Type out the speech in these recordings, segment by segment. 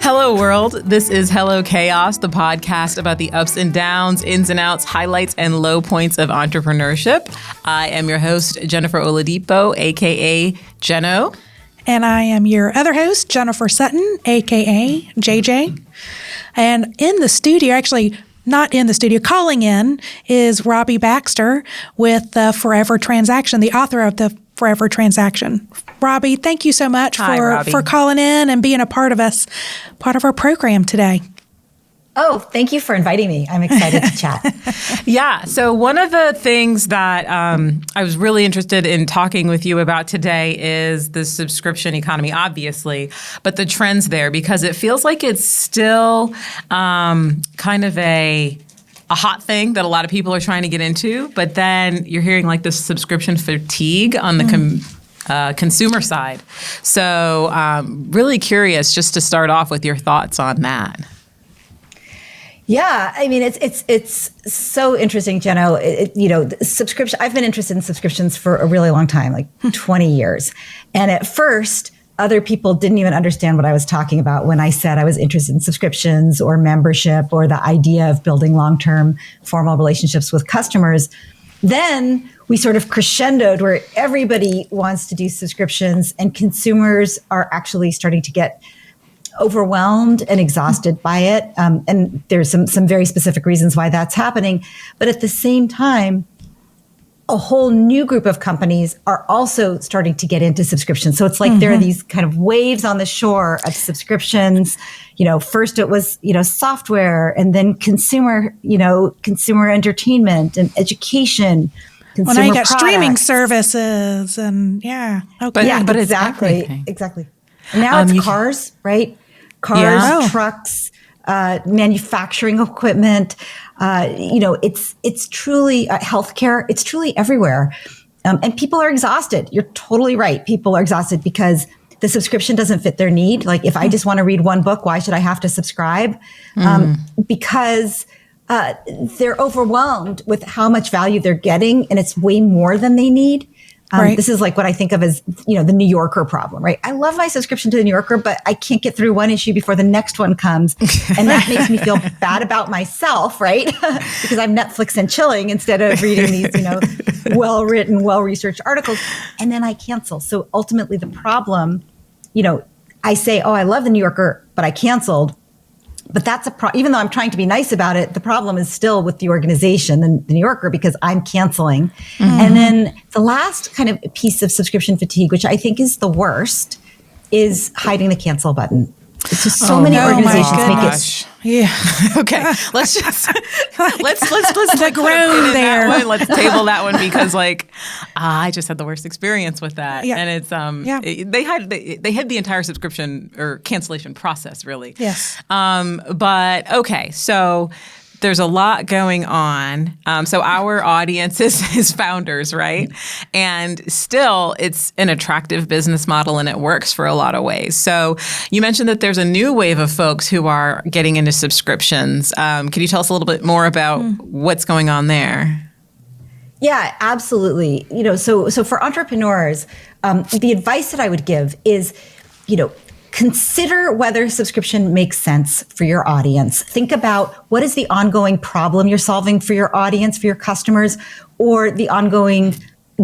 Hello, world. This is Hello Chaos, the podcast about the ups and downs, ins and outs, highlights, and low points of entrepreneurship. I am your host, Jennifer Oladipo, a.k.a. Jenno. And I am your other host, Jennifer Sutton, a.k.a. JJ. And in the studio, actually not in the studio, calling in is Robbie Baxter with the Forever Transaction, the author of the Forever Transaction. Robbie, thank you so much for calling in and being a part of our program today. Oh, thank you for inviting me. I'm excited to chat. Yeah. So one of the things that I was really interested in talking with you about today is the subscription economy, obviously, but the trends there, because it feels like it's still kind of a hot thing that a lot of people are trying to get into, but then you're hearing like this subscription fatigue on the consumer side. So really curious just to start off with your thoughts on that. Yeah, I mean, it's so interesting, Jenno. Subscription. I've been interested in subscriptions for a really long time, like 20 years. And at first, other people didn't even understand what I was talking about when I said I was interested in subscriptions or membership or the idea of building long-term formal relationships with customers. Then we sort of crescendoed where everybody wants to do subscriptions and consumers are actually starting to get overwhelmed and exhausted by it. And there's some very specific reasons why that's happening. But at the same time, a whole new group of companies are also starting to get into subscriptions. So it's like there are these kind of waves on the shore of subscriptions. First it was, software, and then consumer entertainment and education. Well, now you got streaming services and okay. But exactly. And now it's cars, right? Cars, trucks, manufacturing equipment. It's truly healthcare. It's truly everywhere. And people are exhausted. You're totally right. People are exhausted because the subscription doesn't fit their need. Like if I just want to read one book, why should I have to subscribe? Because they're overwhelmed with how much value they're getting, and it's way more than they need. Right. This is like what I think of as, the New Yorker problem, right? I love my subscription to the New Yorker, but I can't get through one issue before the next one comes. And that makes me feel bad about myself, right? Because I'm Netflix and chilling instead of reading these, well-written, well-researched articles. And then I cancel. So ultimately the problem, I say, oh, I love the New Yorker, but I canceled. But that's even though I'm trying to be nice about it, the problem is still with the organization, the New Yorker, because I'm canceling. And then the last kind of piece of subscription fatigue, which I think is the worst, is hiding the cancel button. It's just so many organizations make it. Yeah. Okay. Let's the groan there. Let's table that one because I just had the worst experience with that. Yeah. And it's they had the entire subscription or cancellation process really. Yes. But okay, so there's a lot going on. So our audience is founders, right? And still, it's an attractive business model and it works for a lot of ways. So you mentioned that there's a new wave of folks who are getting into subscriptions. Can you tell us a little bit more about what's going on there? Yeah, absolutely. So for entrepreneurs, the advice that I would give is, consider whether subscription makes sense for your audience. Think about what is the ongoing problem you're solving for your audience, for your customers, or the ongoing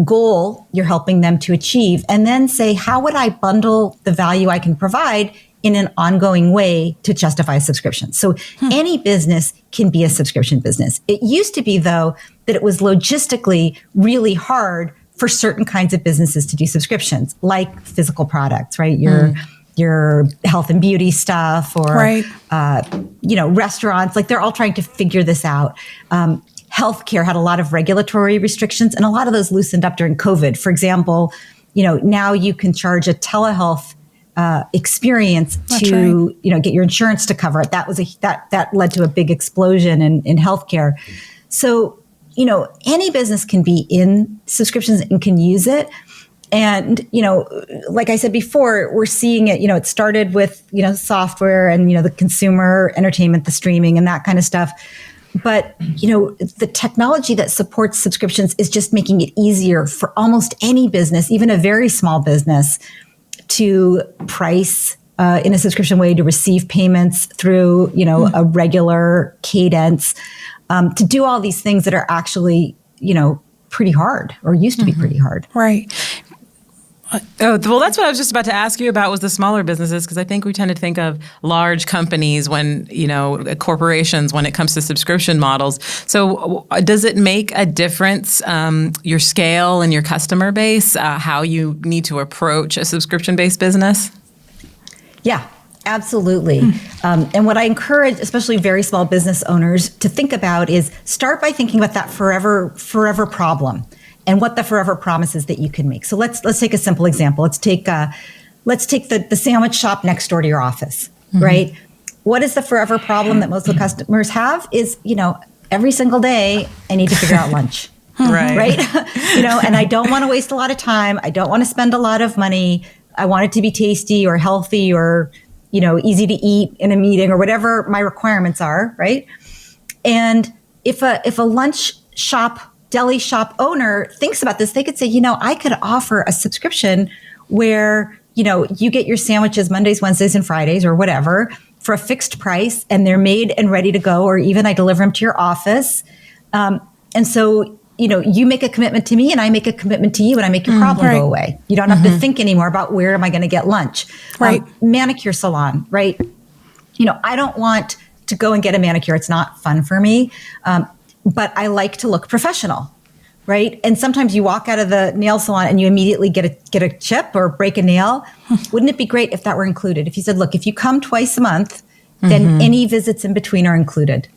goal you're helping them to achieve. And then say, how would I bundle the value I can provide in an ongoing way to justify a subscription? So any business can be a subscription business. It used to be, though, that it was logistically really hard for certain kinds of businesses to do subscriptions, like physical products, right? Your health and beauty stuff or, restaurants, they're all trying to figure this out. Healthcare had a lot of regulatory restrictions and a lot of those loosened up during COVID. For example, now you can charge a telehealth experience to, get your insurance to cover it. That led to a big explosion in healthcare. So, any business can be in subscriptions and can use it. And, like I said before, we're seeing it, it started with, software and, the consumer entertainment, the streaming and that kind of stuff. But, the technology that supports subscriptions is just making it easier for almost any business, even a very small business, to price in a subscription way to receive payments through, a regular cadence, to do all these things that are actually, pretty hard or used to be pretty hard. Right. Oh, well, that's what I was just about to ask you about was the smaller businesses, because I think we tend to think of large companies when, corporations when it comes to subscription models. So does it make a difference, your scale and your customer base, how you need to approach a subscription-based business? Yeah, absolutely. And what I encourage, especially very small business owners, to think about is start by thinking about that forever problem. And what the forever promises that you can make. So let's take a simple example. Let's take the sandwich shop next door to your office, right? What is the forever problem that most of the customers have is, every single day I need to figure out lunch, right? And I don't want to waste a lot of time. I don't want to spend a lot of money. I want it to be tasty or healthy or, easy to eat in a meeting or whatever my requirements are, right? And if a lunch shop deli shop owner thinks about this, they could say, I could offer a subscription where, you get your sandwiches Mondays, Wednesdays, and Fridays or whatever for a fixed price and they're made and ready to go, or even I deliver them to your office. And so, you make a commitment to me and I make a commitment to you and I make your problem go away. You don't have to think anymore about where am I going to get lunch. Right. Manicure salon, right? I don't want to go and get a manicure. It's not fun for me. But I like to look professional, right? And sometimes you walk out of the nail salon and you immediately get a chip or break a nail. Wouldn't it be great if that were included? If you said, look, if you come twice a month, then any visits in between are included,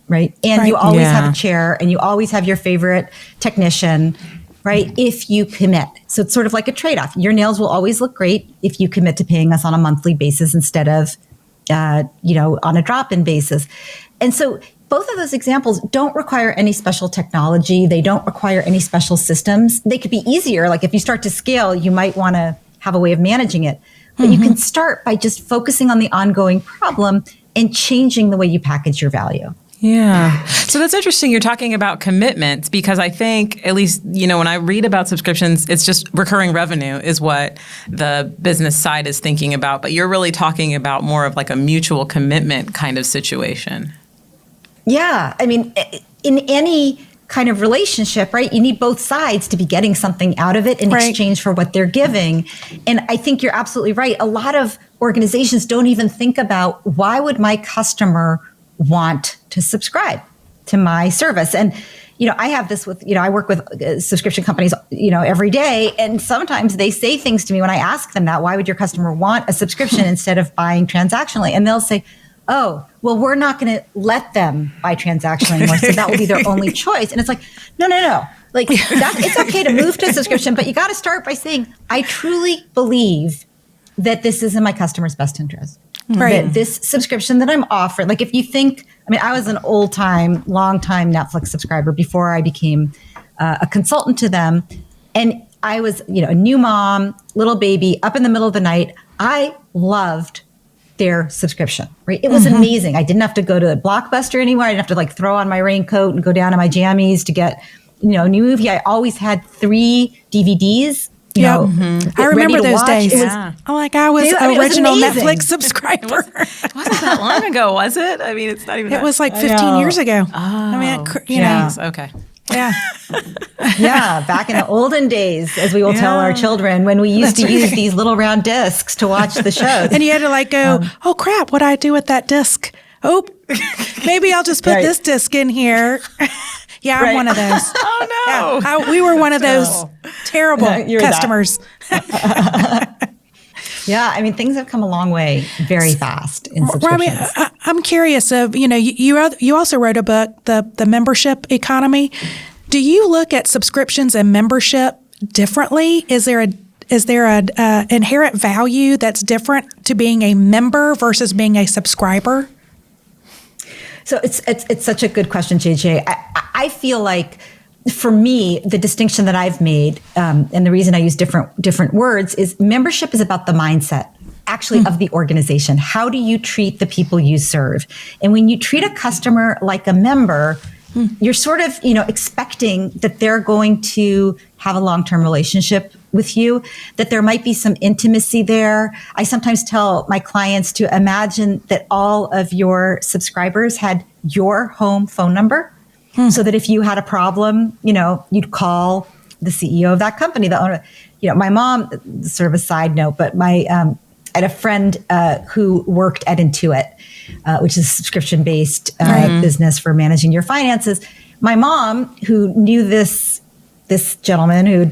right? And you always have a chair and you always have your favorite technician, right? If you commit. So it's sort of like a trade-off. Your nails will always look great if you commit to paying us on a monthly basis instead of, on a drop-in basis. And so both of those examples don't require any special technology. They don't require any special systems. They could be easier. Like if you start to scale, you might want to have a way of managing it. But you can start by just focusing on the ongoing problem and changing the way you package your value. Yeah. So that's interesting. You're talking about commitments because I think, at least, when I read about subscriptions, it's just recurring revenue is what the business side is thinking about. But you're really talking about more of like a mutual commitment kind of situation. Yeah. I mean, in any kind of relationship, right, you need both sides to be getting something out of it in exchange for what they're giving. And I think you're absolutely right. A lot of organizations don't even think about why would my customer want to subscribe to my service? And, I have this with, I work with subscription companies, every day. And sometimes they say things to me when I ask them that, why would your customer want a subscription instead of buying transactionally? And they'll say, oh, well, we're not going to let them buy transactional anymore. So that will be their only choice. And it's like, no. Like it's okay to move to a subscription, but you got to start by saying, I truly believe that this is in my customer's best interest. Right. That this subscription that I'm offering, like if you think, I was an long time Netflix subscriber before I became a consultant to them. And I was, a new mom, little baby, up in the middle of the night. I loved their subscription, right? It was amazing. I didn't have to go to Blockbuster anywhere. I didn't have to throw on my raincoat and go down to my jammies to get, a new movie. I always had 3 DVDs. I remember those days. I was an original Netflix subscriber. It wasn't that long ago, was it? It's not even It was like 15 years ago. Okay. Yeah. Yeah, back in the olden days, as we will tell our children, when we used to use these little round discs to watch the shows. And you had to go, oh crap, what do I do with that disc? Oh, maybe I'll just put this disc in here. Yeah, I'm one of those. Oh, no. Yeah, we were one of those terrible customers. Yeah, things have come a long way very fast in subscriptions. Robbie, I'm curious of, you also wrote a book, The Membership Economy. Do you look at subscriptions and membership differently? Is there a inherent value that's different to being a member versus being a subscriber? So it's such a good question, JJ. I feel like for me, the distinction that I've made, and the reason I use different words is membership is about the mindset, actually, of the organization. How do you treat the people you serve? And when you treat a customer like a member, you're sort of, expecting that they're going to have a long-term relationship with you, that there might be some intimacy there. I sometimes tell my clients to imagine that all of your subscribers had your home phone number, so that if you had a problem, you'd call the CEO of that company, the owner. My mom, sort of a side note, but I had a friend who worked at Intuit, which is a subscription-based business for managing your finances. My mom, who knew this gentleman who,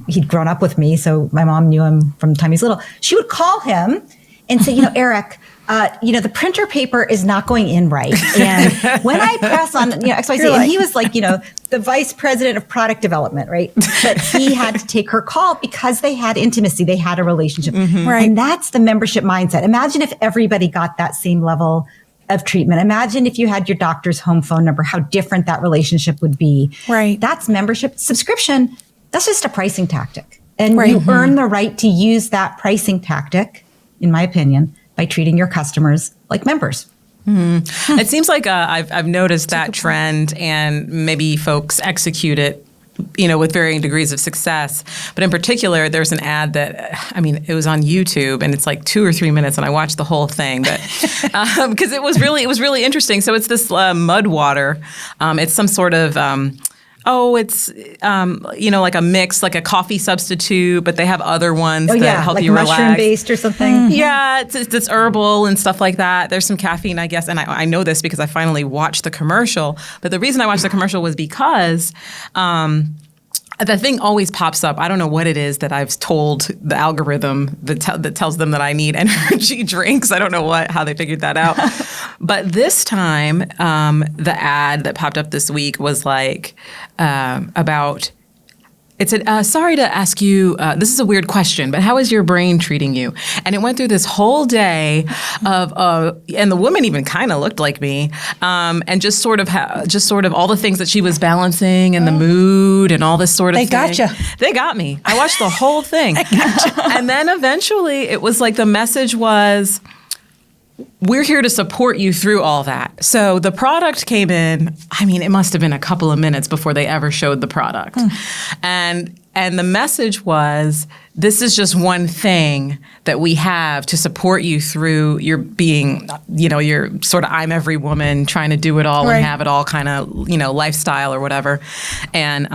he'd grown up with me, so my mom knew him from the time he was little. She would call him and say, Eric, the printer paper is not going in right. And when I press on, XYZ, and he was like, the vice president of product development, right? But he had to take her call because they had intimacy. They had a relationship. Right. And that's the membership mindset. Imagine if everybody got that same level of treatment. Imagine if you had your doctor's home phone number, how different that relationship would be. Right. That's membership. Subscription, that's just a pricing tactic. And you earn the right to use that pricing tactic, in my opinion, by treating your customers like members. It seems like I've noticed that trend, and maybe folks execute it, with varying degrees of success. But in particular, there's an ad that, it was on YouTube, and it's like 2 or 3 minutes, and I watched the whole thing, but because it was really interesting. So it's this mud water. It's some sort of it's like a mix, like a coffee substitute, but they have other ones that help you relax. Mushroom based or something. Yeah, it's herbal and stuff like that. There's some caffeine, I guess, and I know this because I finally watched the commercial. But the reason I watched the commercial was because the thing always pops up. I don't know what it is that I've told the algorithm that tells them that I need energy drinks. I don't know how they figured that out. But this time, the ad that popped up this week was like about. It said, sorry to ask you, this is a weird question, but how is your brain treating you? And it went through this whole day of, and the woman even kind of looked like me, and just sort of all the things that she was balancing and the mood and all this sort of thing. They got you. They got me. I watched the whole thing. And then eventually it was like the message was, we're here to support you through all that. So the product came in, it must have been a couple of minutes before they ever showed the product. And the message was, this is just one thing that we have to support you through your being, your sort of I'm every woman trying to do it all and have it all kind of, lifestyle or whatever. And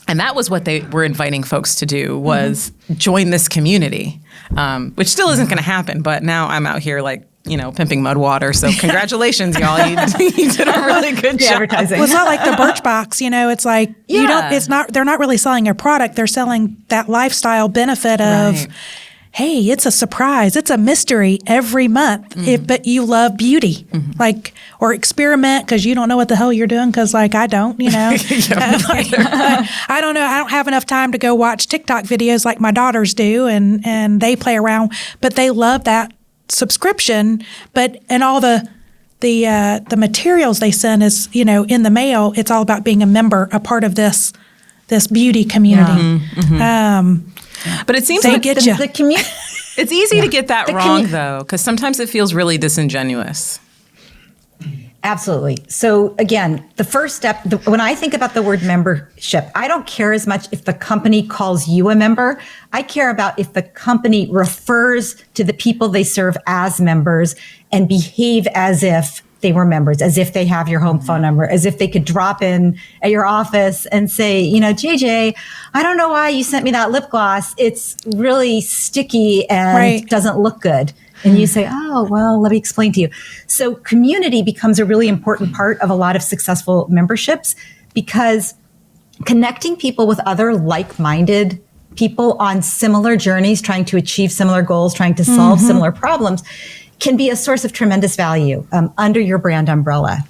that was what they were inviting folks to do, was join this community, which still isn't going to happen. But now I'm out here like, pimping mud water. So congratulations, y'all. You did a really good job. Advertising. Well, it's not like the Birchbox, it's like, they're not really selling a product. They're selling that lifestyle benefit of, hey, it's a surprise. It's a mystery every month. But you love beauty, or experiment because you don't know what the hell you're doing. Because I don't, I don't know. I don't have enough time to go watch TikTok videos like my daughters do, and they play around. But they love that subscription. And all the materials they send is, in the mail. It's all about being a member, a part of this beauty community. But it seems like it's easy to get that wrong, though, because sometimes it feels really disingenuous. Absolutely. So again, the first step, when I think about the word membership, I don't care as much if the company calls you a member. I care about if the company refers to the people they serve as members and behave as if they were members, as if they have your home phone number, as if they could drop in at your office and say, JJ, I don't know why you sent me that lip gloss. It's really sticky and doesn't look good. And you say, oh, well, let me explain to you. So community becomes a really important part of a lot of successful memberships, because connecting people with other like-minded people on similar journeys, trying to achieve similar goals, trying to solve similar problems, can be a source of tremendous value under your brand umbrella,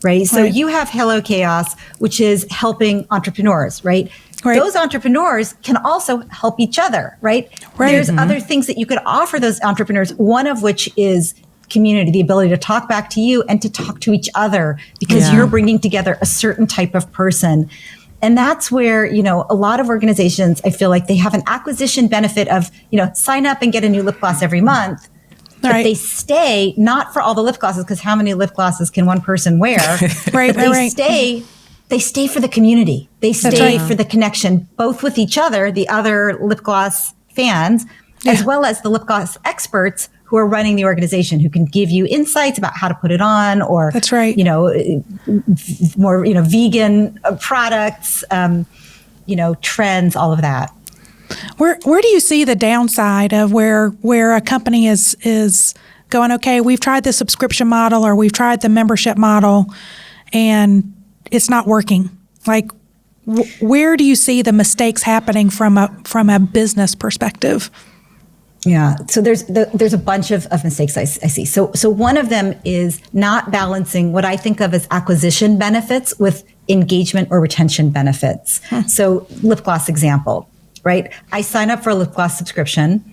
right? So you have Hello Chaos, which is helping entrepreneurs, right? Those entrepreneurs can also help each other, right? There's other things that you could offer those entrepreneurs, one of which is community, the ability to talk back to you and to talk to each other, because you're bringing together a certain type of person. And that's where, a lot of organizations, I feel like they have an acquisition benefit of, sign up and get a new lip gloss every month. But they stay not for all the lip glosses, because how many lip glosses can one person wear? They stay for the community. They stay for the connection, both with each other, the other lip gloss fans, as well as the lip gloss experts who are running the organization, who can give you insights about how to put it on, or more vegan products, trends, all of that. Where do you see the downside of where a company is going, okay, we've tried the subscription model or we've tried the membership model and it's not working? Like, where do you see the mistakes happening from a business perspective? Yeah, so there's a bunch of mistakes I see. So one of them is not balancing what I think of as acquisition benefits with engagement or retention benefits. So lip gloss example, right? I sign up for a lip gloss subscription.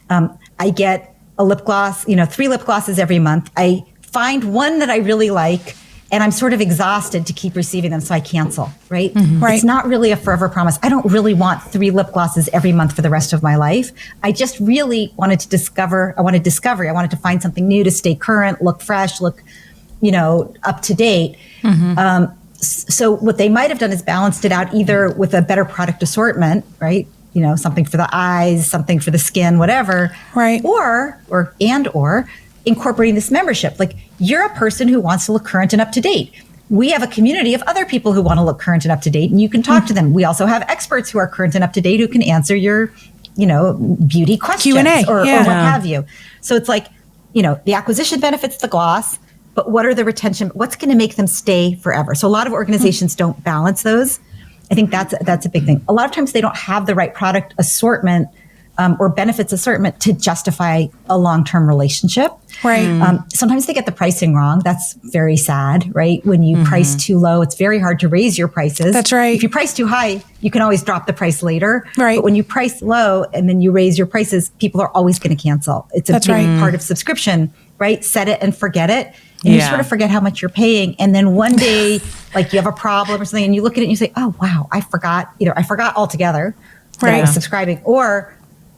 I get a lip gloss, 3 lip glosses every month. I find one that I really like, and I'm sort of exhausted to keep receiving them, so I cancel, right? Right. It's not really a forever promise. I don't really want 3 lip glosses every month for the rest of my life. I just really wanted to discovery. I wanted to find something new, to stay current, look fresh, look, up to date. So what they might have done is balanced it out either with a better product assortment, right? Something for the eyes, something for the skin, whatever. Right. Or incorporating this membership. Like, you're a person who wants to look current and up to date. We have a community of other people who want to look current and up to date, and you can talk to them. We also have experts who are current and up to date who can answer your, beauty questions Q&A, or what have you. So it's like, the acquisition benefits the gloss, but what are the retention? What's going to make them stay forever? So a lot of organizations don't balance those. I think that's a big thing. A lot of times they don't have the right product assortment or benefits assortment to justify a long-term relationship. Right. Sometimes they get the pricing wrong. That's very sad, right? When you price too low, it's very hard to raise your prices. That's right. If you price too high, you can always drop the price later. Right. But when you price low and then you raise your prices, people are always going to cancel. It's a big part of subscription, right? Set it and forget it. And you sort of forget how much you're paying. And then one day, like, you have a problem or something, and you look at it and you say, oh, wow, I forgot. Either I forgot altogether that I was subscribing, or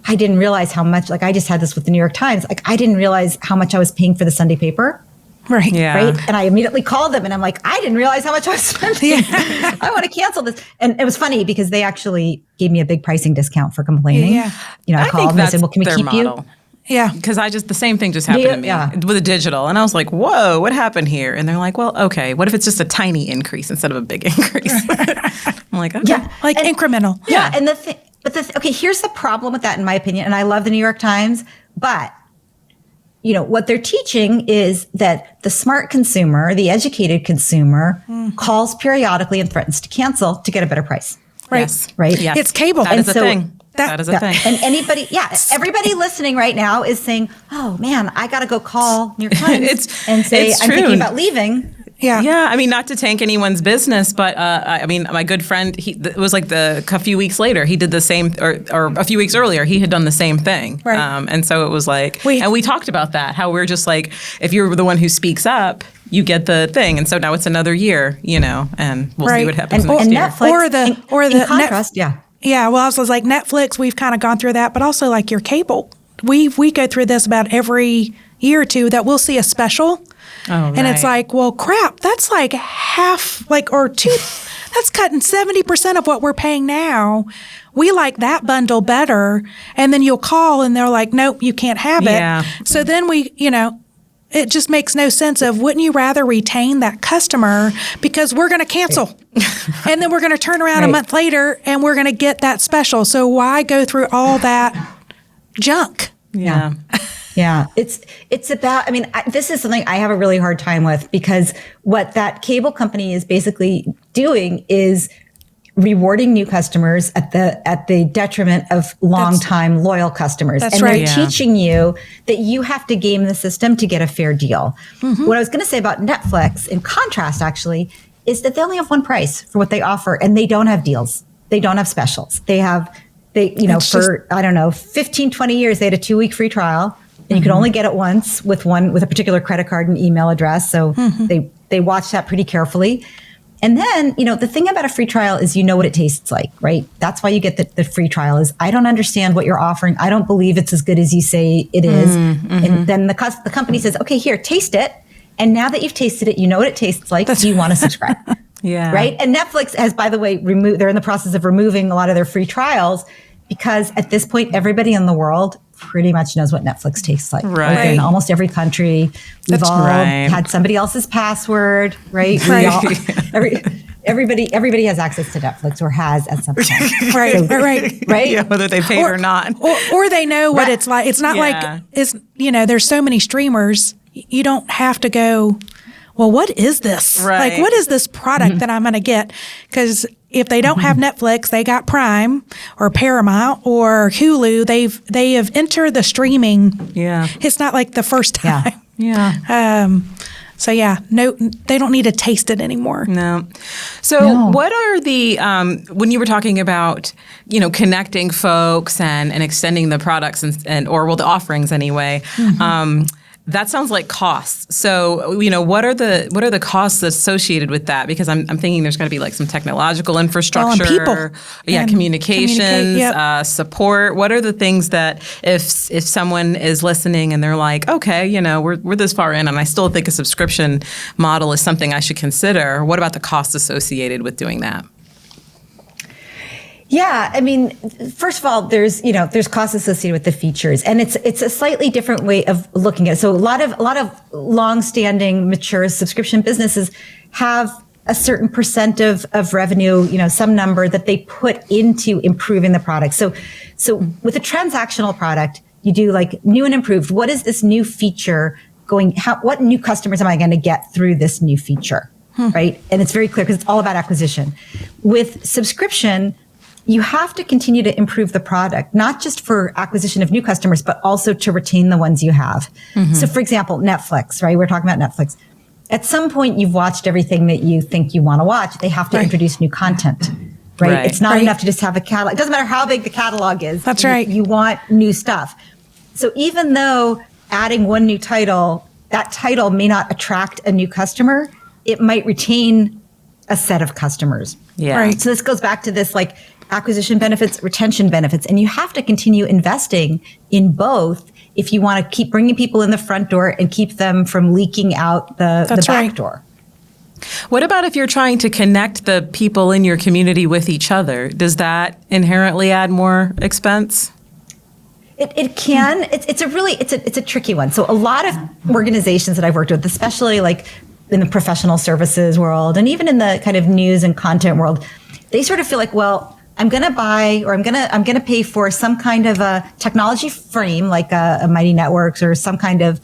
I didn't realize how much, like, I just had this with the New York Times. Like, I didn't realize how much I was paying for the Sunday paper. Right. Yeah. Right. And I immediately called them and I'm like, I didn't realize how much I was spending. I want to cancel this. And it was funny because they actually gave me a big pricing discount for complaining. I called them and I said, well, can we keep model. You? Yeah. Because the same thing just happened to me with a digital. And I was like, whoa, what happened here? And they're like, well, okay, what if it's just a tiny increase instead of a big increase? I'm like, okay. Yeah. Like incremental. Yeah. And okay, here's the problem with that, in my opinion. And I love the New York Times, but what they're teaching is that the smart consumer, the educated consumer, calls periodically and threatens to cancel to get a better price. Right. Yes. Right. Yes. It's cable. That is a thing. That is a thing. And everybody listening right now is saying, oh man, I got to go call New York Times and say, I'm thinking about leaving. Yeah. Yeah. I mean, not to tank anyone's business, but my good friend, it was like a few weeks later, he did the same, or a few weeks earlier, he had done the same thing. Right. And so it was like, and we talked about that, how we're just like, if you're the one who speaks up, you get the thing. And so now it's another year, and we'll see what happens next year. Netflix, in contrast, Yeah, well, I was like, Netflix, we've kind of gone through that, but also like your cable. We go through this about every year or two that we'll see a special. Oh, and it's like, well, crap, that's like half, or two, that's cutting 70% of what we're paying now. We like that bundle better. And then you'll call and they're like, nope, you can't have it. Yeah. So then it just makes no sense of, wouldn't you rather retain that customer because we're going to cancel and then we're going to turn around a month later and we're going to get that special. So why go through all that junk? Yeah. Yeah. It's about, this is something I have a really hard time with, because what that cable company is basically doing is rewarding new customers at the detriment of longtime loyal customers. That's and right. They're teaching you that you have to game the system to get a fair deal. Mm-hmm. What I was going to say about Netflix, in contrast, actually, is that they only have one price for what they offer, and they don't have deals. They don't have specials. For 15, 20 years, they had a 2-week free trial, and you could only get it once with a particular credit card and email address. So they watch that pretty carefully. And then, the thing about a free trial is what it tastes like, right? That's why you get the free trial is, I don't understand what you're offering. I don't believe it's as good as you say it is. And then the company says, okay, here, taste it. And now that you've tasted it, you know what it tastes like. Do you want to subscribe? Yeah. Right? And Netflix has, by the way, they're in the process of removing a lot of their free trials because at this point, everybody in the world pretty much knows what Netflix tastes like. Right. In almost every country. We've all had somebody else's password, right? Everybody has access to Netflix or has at some point. Right. Yeah, whether they paid or not. Or they know what it's like. It's not like, there's so many streamers, you don't have to go, well, what is this? Right. Like, what is this product that I'm going to get? Because if they don't have Netflix, they got Prime or Paramount or Hulu. They have entered the streaming. Yeah. It's not like the first time. Yeah. So no, they don't need to taste it anymore. No. So what are the, when you were talking about, connecting folks and extending the products and the offerings anyway, that sounds like costs. So, what are the costs associated with that? Because I'm thinking there's got to be like some technological infrastructure, and people, communications, support. What are the things that if someone is listening and they're like, okay, we're this far in, and I still think a subscription model is something I should consider. What about the costs associated with doing that? Yeah, I mean, first of all, there's costs associated with the features, and it's a slightly different way of looking at it. So a lot of long-standing, mature subscription businesses have a certain percent of revenue, some number that they put into improving the product. So with a transactional product, you do like new and improved. What is this new feature what new customers am I going to get through this new feature, right? And it's very clear because it's all about acquisition. With subscription, you have to continue to improve the product, not just for acquisition of new customers, but also to retain the ones you have. So for example, Netflix, right? We're talking about Netflix. At some point, you've watched everything that you think you want to watch. They have to introduce new content, right? It's not enough to just have a catalog. It doesn't matter how big the catalog is. That's right. You want new stuff. So even though adding one new title, that title may not attract a new customer, it might retain a set of customers. Yeah. Right. So this goes back to this like acquisition benefits, retention benefits, and you have to continue investing in both if you want to keep bringing people in the front door and keep them from leaking out the back door. What about if you're trying to connect the people in your community with each other? Does that inherently add more expense? It can. It's a tricky one. So a lot of organizations that I've worked with, especially like in the professional services world and even in the kind of news and content world, they sort of feel like, well, I'm going to buy or I'm going to pay for some kind of a technology frame like a Mighty Networks or some kind of,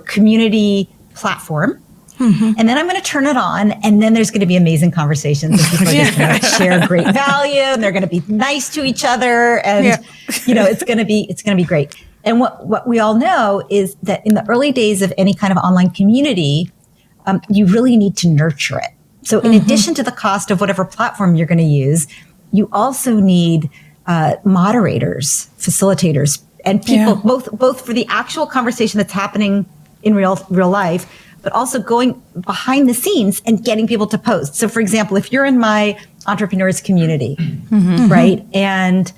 community platform. And then I'm going to turn it on and then there's going to be amazing conversations and people are just going to share great value and they're going to be nice to each other and, it's going to be great. And what we all know is that in the early days of any kind of online community, you really need to nurture it. So in addition to the cost of whatever platform you're going to use, you also need moderators, facilitators, and people both for the actual conversation that's happening in real life, but also going behind the scenes and getting people to post. So for example, if you're in my entrepreneurs community, right, and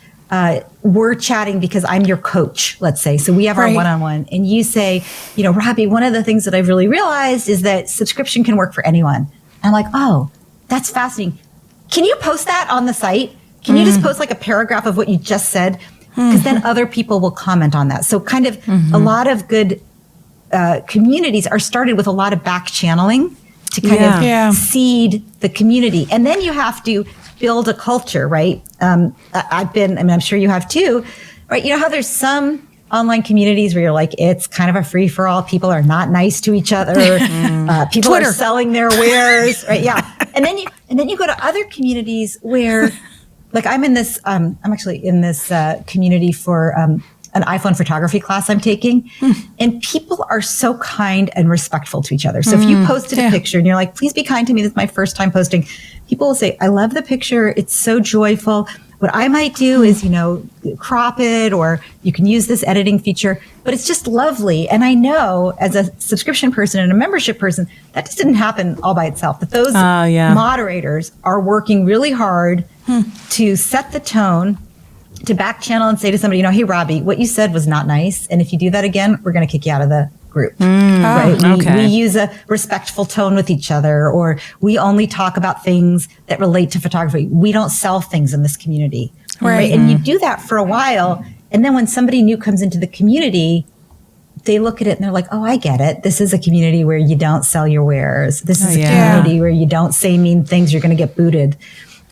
we're chatting because I'm your coach, let's say. So we have our one-on-one and you say, Robbie, one of the things that I've really realized is that subscription can work for anyone. I'm like, oh, that's fascinating. Can you post that on the site? Can you just post like a paragraph of what you just said? Because then other people will comment on that. So kind of a lot of good communities are started with a lot of back channeling to kind of seed the community. And then you have to build a culture, right? I'm sure you have too, right? You know how there's some online communities where you're like, it's kind of a free for all. People are not nice to each other. People are selling their wares, right? Yeah. And then you go to other communities where, like I'm actually in this community for an iPhone photography class I'm taking, and people are so kind and respectful to each other. So if you posted a picture and you're like, please be kind to me, this is my first time posting, people will say, I love the picture. It's so joyful. What I might do is, crop it, or you can use this editing feature, but it's just lovely. And I know as a subscription person and a membership person, that just didn't happen all by itself. That those moderators are working really hard to set the tone, to back channel and say to somebody, hey, Robbie, what you said was not nice. And if you do that again, we're going to kick you out of the group. Right? We use a respectful tone with each other, or we only talk about things that relate to photography. We don't sell things in this community. Right? And you do that for a while. And then when somebody new comes into the community, they look at it and they're like, oh, I get it. This is a community where you don't sell your wares. This is a community where you don't say mean things. You're going to get booted.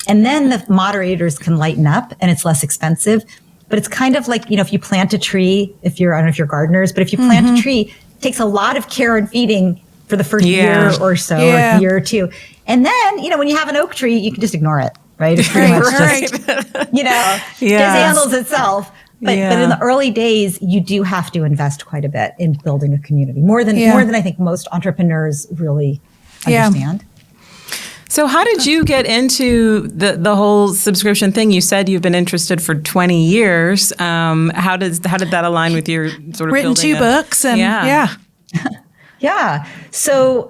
And then the moderators can lighten up and it's less expensive. But it's kind of like, if you plant a tree, I don't know if you're gardeners, but if you plant a tree, it takes a lot of care and feeding for the first year or so, or year or two. And then, when you have an oak tree, you can just ignore it, right? It's pretty much just, just handles itself. But in the early days, you do have to invest quite a bit in building a community, more than I think most entrepreneurs really understand. So how did you get into the whole subscription thing? You said you've been interested for 20 years. How did that align with your sort of written building 2 books and So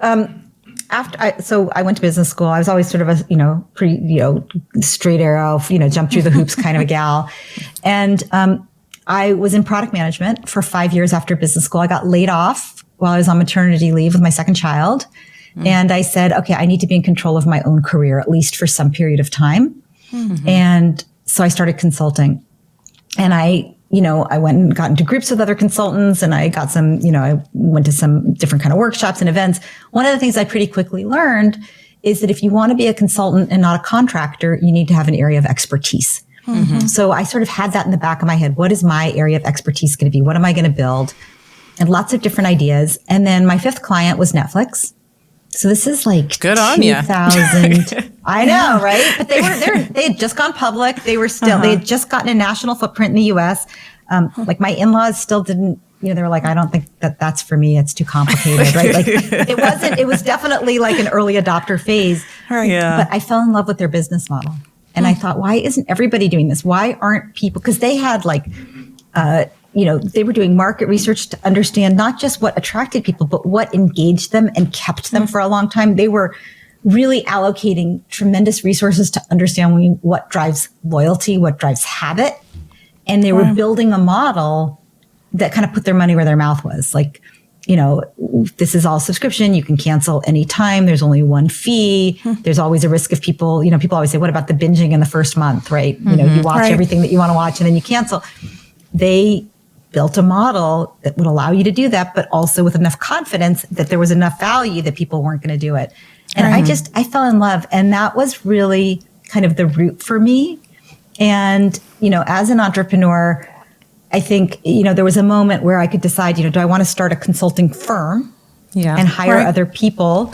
I went to business school. I was always sort of a pretty straight arrow, jump through the hoops kind of a gal, and I was in product management for 5 years after business school. I got laid off while I was on maternity leave with my second child. And I said, okay, I need to be in control of my own career, at least for some period of time. And so I started consulting, and I went and got into groups with other consultants, and I got some, I went to some different kind of workshops and events. One of the things I pretty quickly learned is that if you want to be a consultant and not a contractor, you need to have an area of expertise. So I sort of had that in the back of my head. What is my area of expertise going to be? What am I going to build? And lots of different ideas. And then my 5th client was Netflix. So this is like good on 2000. I know, right? But they had just gone public. They were still, they had just gotten a national footprint in the US. Like my in-laws still didn't, they were like, I don't think that's for me. It's too complicated, right? Like it was definitely like an early adopter phase. Right. But I fell in love with their business model. And I thought, why isn't everybody doing this? Why aren't people, because they had like, they were doing market research to understand not just what attracted people, but what engaged them and kept them for a long time. They were really allocating tremendous resources to understand what drives loyalty, what drives habit. And they were building a model that kind of put their money where their mouth was. Like, this is all subscription. You can cancel anytime. There's only one fee. There's always a risk of people, people always say, what about the binging in the first month, right? You watch everything that you want to watch and then you cancel. They built a model that would allow you to do that, but also with enough confidence that there was enough value that people weren't going to do it. And I fell in love. And that was really kind of the root for me. And, as an entrepreneur, I think, there was a moment where I could decide, do I want to start a consulting firm and hire other people?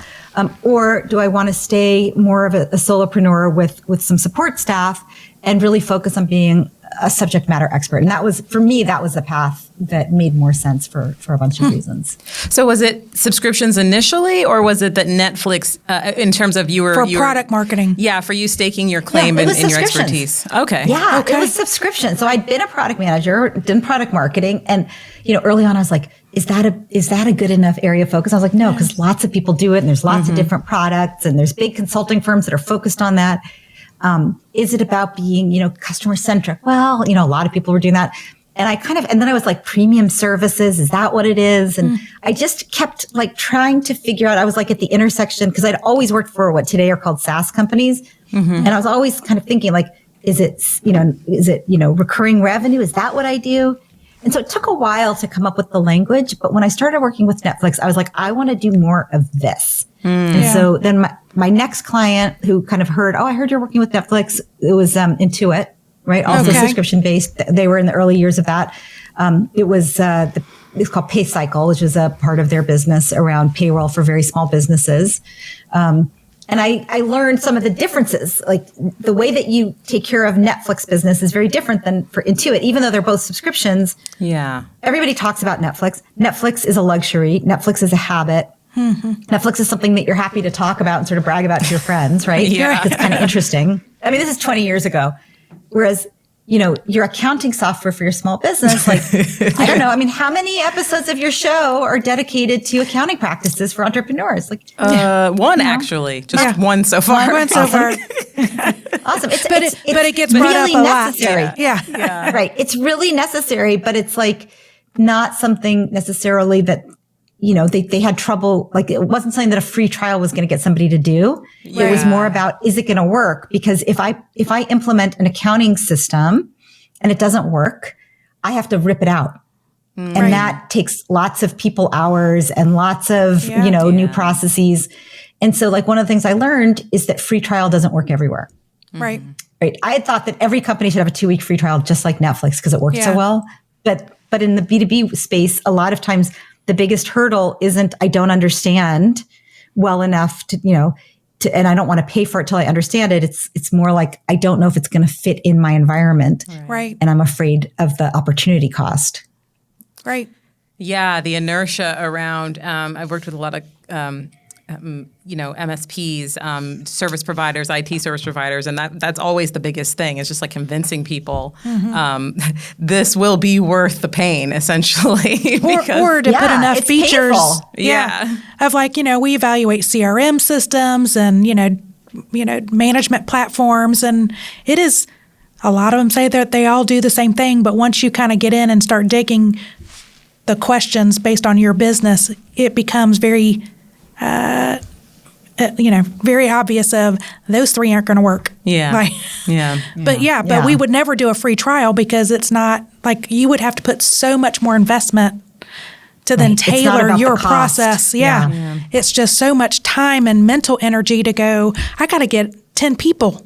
Or do I want to stay more of a solopreneur with some support staff and really focus on being a subject matter expert? And that was, for me, that was the path that made more sense for a bunch of reasons. So was it subscriptions initially, or was it that Netflix, in terms of product marketing? Yeah, for you staking your claim in your expertise. Okay. Yeah, it was subscription. So I'd been a product manager, done product marketing, and early on I was like, is that a good enough area of focus? I was like, no, because lots of people do it, and there's lots of different products, and there's big consulting firms that are focused on that. Is it about being, customer centric? Well, a lot of people were doing that. And then I was like, premium services, is that what it is? And I just kept like trying to figure out, I was like at the intersection, because I'd always worked for what today are called SaaS companies. And I was always kind of thinking like, is it recurring revenue? Is that what I do? And so it took a while to come up with the language. But when I started working with Netflix, I was like, I want to do more of this. And so then my next client who kind of heard, I heard you're working with Netflix. It was Intuit, right? Also subscription based. They were in the early years of that. It was it's called PayCycle, which is a part of their business around payroll for very small businesses. And I learned some of the differences. Like the way that you take care of Netflix business is very different than for Intuit, even though they're both subscriptions. Yeah. Everybody talks about Netflix. Netflix is a luxury. Netflix is a habit. Netflix is something that you're happy to talk about and sort of brag about to your friends, right? Yeah. It's kind of interesting. I mean, this is 20 years ago. Whereas, your accounting software for your small business, like, I don't know. I mean, how many episodes of your show are dedicated to accounting practices for entrepreneurs? Like, one actually, just one so far. One so far. Awesome. But it gets brought really up a lot. necessary. Yeah. Right. It's really necessary, but it's like not something necessarily that, they had trouble. Like, it wasn't something that a free trial was going to get somebody to do. It was more about, is it going to work? Because if I implement an accounting system and it doesn't work, I have to rip it out. And that takes lots of people hours and lots of, new processes. And so, like, one of the things I learned is that free trial doesn't work everywhere. Right. Right. I had thought that every company should have a 2-week free trial, just like Netflix, because it worked so well. But in the B2B space, a lot of times the biggest hurdle isn't, I don't understand well enough to, and I don't want to pay for it till I understand it. It's more like, I don't know if it's going to fit in my environment. Right. And I'm afraid of the opportunity cost. Right. Yeah, the inertia around. I've worked with a lot of MSPs, service providers, IT service providers, and that's always the biggest thing. It's just like convincing people this will be worth the pain, essentially. or to put enough features. Painful. Of like, we evaluate CRM systems and, management platforms. And it is, a lot of them say that they all do the same thing. But once you kind of get in and start digging the questions based on your business, it becomes very very obvious of those three aren't going to work. Yeah. But we would never do a free trial because it's not like you would have to put so much more investment to then tailor your process. It's just so much time and mental energy to go, I got to get 10 people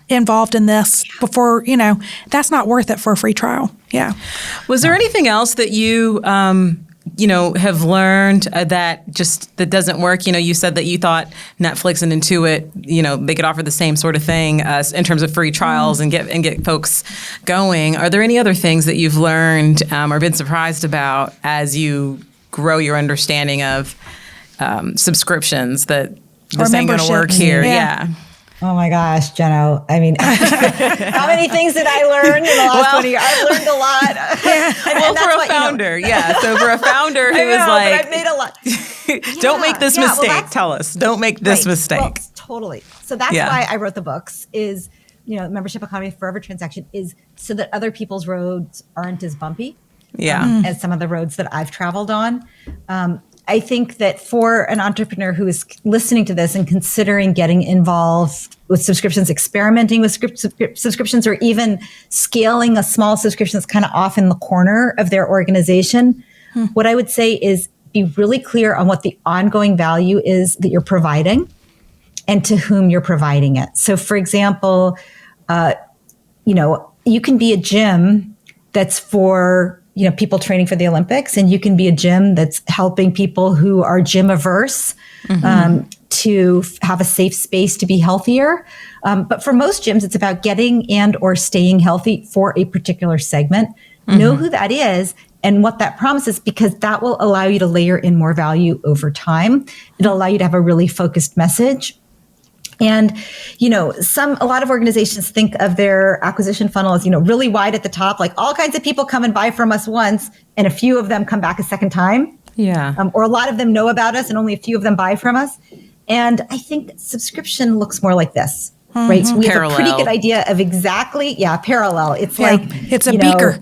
involved in this before, that's not worth it for a free trial. Yeah. Was there anything else that you, have learned that doesn't work? You said that you thought Netflix and Intuit, they could offer the same sort of thing in terms of free trials and get folks going. Are there any other things that you've learned or been surprised about as you grow your understanding of subscriptions that this ain't going to work here? Yeah. Oh my gosh, Jenno. I mean, how many things did I learn in the last 20 years? I've learned a lot. For a founder, So for a founder who is like, but I've made a lot. Don't make this mistake. Tell us. Don't make this mistake. Well, totally. So that's why I wrote the books is, Membership Economy Forever Transaction is so that other people's roads aren't as bumpy as some of the roads that I've traveled on. I think that for an entrepreneur who is listening to this and considering getting involved with subscriptions, experimenting with subscriptions, or even scaling a small subscription that's kind of off in the corner of their organization, what I would say is be really clear on what the ongoing value is that you're providing and to whom you're providing it. So, for example, you can be a gym that's for people training for the Olympics, and you can be a gym that's helping people who are gym averse to have a safe space to be healthier. But for most gyms, it's about getting and or staying healthy for a particular segment. Know who that is and what that promises, because that will allow you to layer in more value over time. It'll allow you to have a really focused message. And, a lot of organizations think of their acquisition funnel as, really wide at the top, like all kinds of people come and buy from us once and a few of them come back a second time. Yeah. Or a lot of them know about us and only a few of them buy from us. And I think subscription looks more like this, right? So we have a pretty good idea of exactly, parallel. It's like, it's a beaker.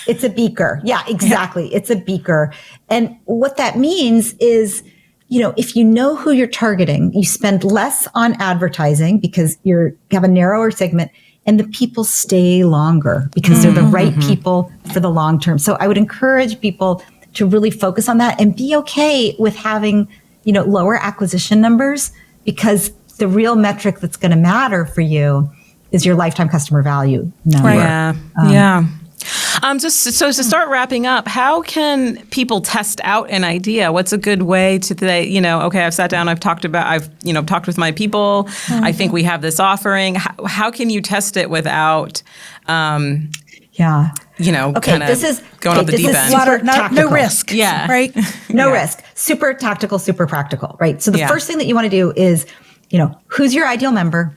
It's a beaker. Yeah, exactly. It's a beaker. And what that means is, if you know who you're targeting, you spend less on advertising because you have a narrower segment, and the people stay longer because they're the right people for the long term. So I would encourage people to really focus on that and be okay with having, lower acquisition numbers, because the real metric that's going to matter for you is your lifetime customer value number. Right. Just so to start wrapping up, how can people test out an idea? What's a good way to say, okay, I've sat down, I've talked with my people. I think we have this offering. How can you test it without, kind of this is going off the deep end? No risk. Yeah. Right. No risk. Super tactical, super practical. Right. So the first thing that you want to do is, who's your ideal member?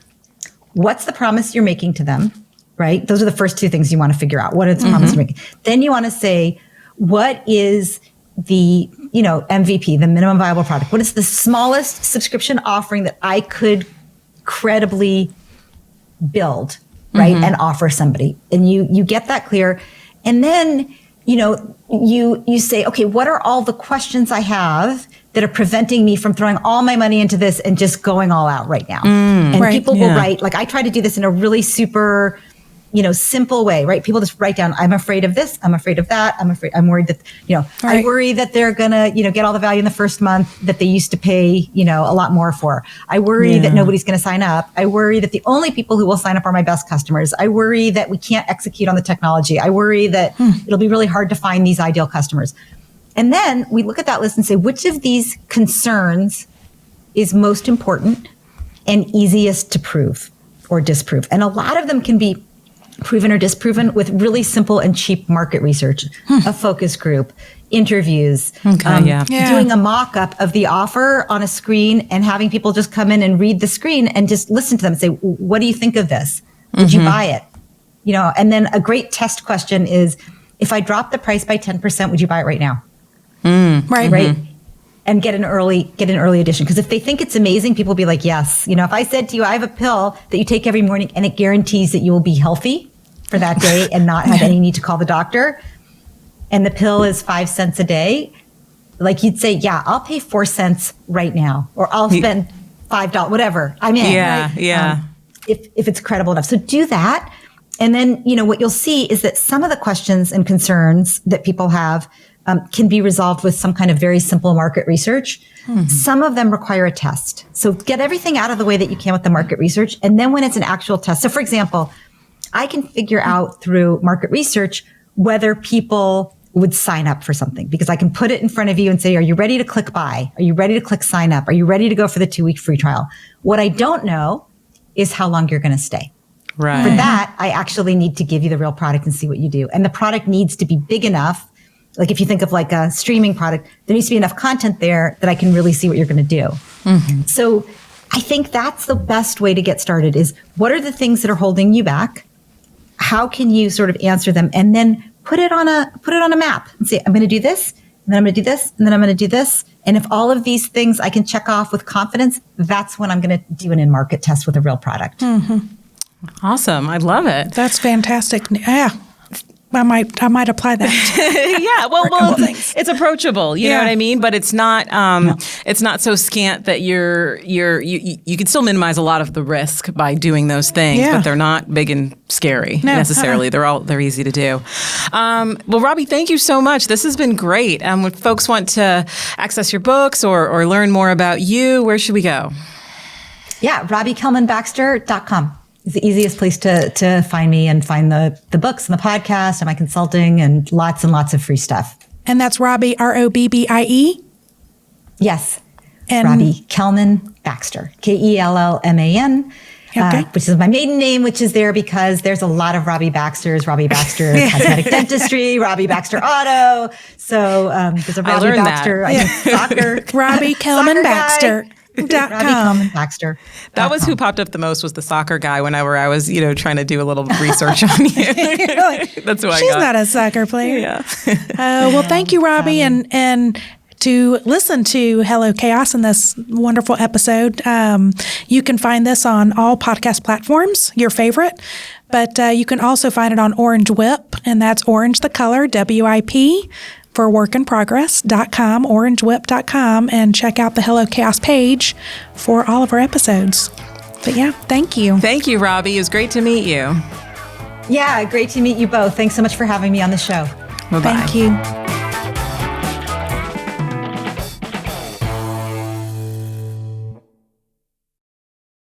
What's the promise you're making to them? right? Those are the first two things you want to figure out. What are the promises you're making? Then you want to say, what is the, MVP, the minimum viable product? What is the smallest subscription offering that I could credibly build, right? And offer somebody. And you get that clear. And then, you say, okay, what are all the questions I have that are preventing me from throwing all my money into this and just going all out right now? And people will write, like I try to do this in a really super, simple way, right? People just write down, I'm afraid of this. I'm afraid of that. I'm worried that, I worry that they're going to, get all the value in the first month that they used to pay, a lot more for. I worry that nobody's going to sign up. I worry that the only people who will sign up are my best customers. I worry that we can't execute on the technology. I worry that it'll be really hard to find these ideal customers. And then we look at that list and say, which of these concerns is most important and easiest to prove or disprove? And a lot of them can be proven or disproven with really simple and cheap market research, a focus group, interviews, doing a mock-up of the offer on a screen and having people just come in and read the screen and just listen to them and say, what do you think of this? Would you buy it? And then a great test question is, if I drop the price by 10%, would you buy it right now? Right. And get an early edition. Because if they think it's amazing, people will be like, yes. If I said to you, I have a pill that you take every morning and it guarantees that you will be healthy for that day and not have any need to call the doctor, and the pill is 5 cents a day, like you'd say, yeah, I'll pay 4 cents right now, or I'll spend $5, whatever. I'm in. If it's credible enough. So do that. And then, what you'll see is that some of the questions and concerns that people have can be resolved with some kind of very simple market research. Some of them require a test. So get everything out of the way that you can with the market research. And then when it's an actual test, so for example, I can figure out through market research whether people would sign up for something, because I can put it in front of you and say, are you ready to click buy? Are you ready to click sign up? Are you ready to go for the 2-week free trial? What I don't know is how long you're going to stay. Right. For that, I actually need to give you the real product and see what you do. And the product needs to be big enough. Like if you think of like a streaming product, there needs to be enough content there that I can really see what you're going to do. So I think that's the best way to get started is, what are the things that are holding you back? How can you sort of answer them? And then put it on a map and say, I'm going to do this, and then I'm going to do this, and then I'm going to do this. And if all of these things I can check off with confidence, that's when I'm going to do an in-market test with a real product. Awesome. I love it. That's fantastic. Yeah. I might apply that. Well, it's approachable. You know what I mean? But it's not it's not so scant that you can still minimize a lot of the risk by doing those things, but they're not big and scary necessarily. They're easy to do. Well, Robbie, thank you so much. This has been great. When folks want to access your books or learn more about you, where should we go? Yeah, RobbieKelmanBaxter.com. It's the easiest place to find me and find the books and the podcast and my consulting and lots of free stuff. And that's Robbie, Robbie? Yes. And Robbie Kelman Baxter, Kellman, which is my maiden name, which is there because there's a lot of Robbie Baxters, Robbie Baxter Cosmetic Dentistry, Robbie Baxter Auto. So there's a Robbie Baxter, soccer. Robbie Kelman Baxter. Robbie Kelman Baxter. That was who popped up the most, was the soccer guy whenever I was, trying to do a little research on you. That's who I got. She's not a soccer player. Yeah. Well, thank you, Robbie, and to listen to Hello Chaos in this wonderful episode. You can find this on all podcast platforms, your favorite, but you can also find it on Orange Whip, and that's Orange the color, WIP. For workinprogress.com, orangewhip.com, and check out the Hello Chaos page for all of our episodes. But yeah, thank you. Thank you, Robbie. It was great to meet you. Yeah, great to meet you both. Thanks so much for having me on the show. Bye-bye. Thank you.